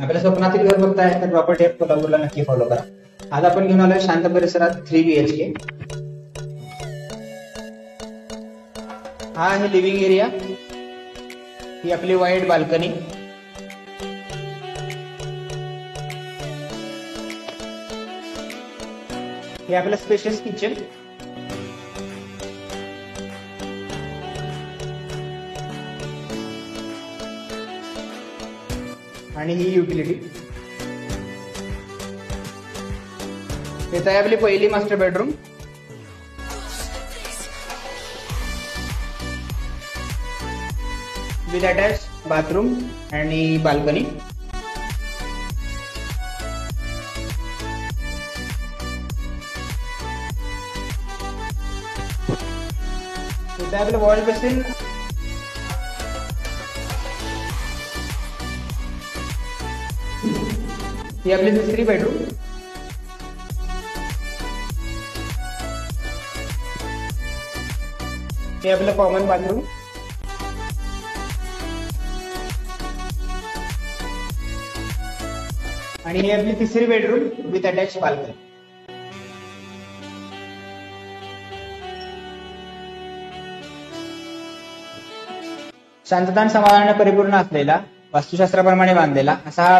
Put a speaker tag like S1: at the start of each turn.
S1: आपल्या स्वप्नातील घर बघताय तर प्रॉपर्टी ॲप कोल्हापूरला नक्की फॉलो करा. आज आपण घेऊन आलोय शांत परिसरात 3 BHK. हा आहे लिव्हिंग एरिया. ही आपली वाईड बाल्कनी. हे आपलं स्पेशियस किचन. आणि ही युटिलिटी. इथं आहे आपली पहिली master bedroom. With attach bathroom आणि बाल्कनी. इथं आहे आपलं वॉश बेसिन. ही आपली दुसरी बेडरूम. हे आपलं कॉमन बाथरूम. आणि ही आपली तिसरी बेडरूम विथ अटॅच बाल्कनी. शांतता आणि समाधानाने परिपूर्ण असलेला, वास्तुशास्त्राप्रमाणे बांधलेला असा हा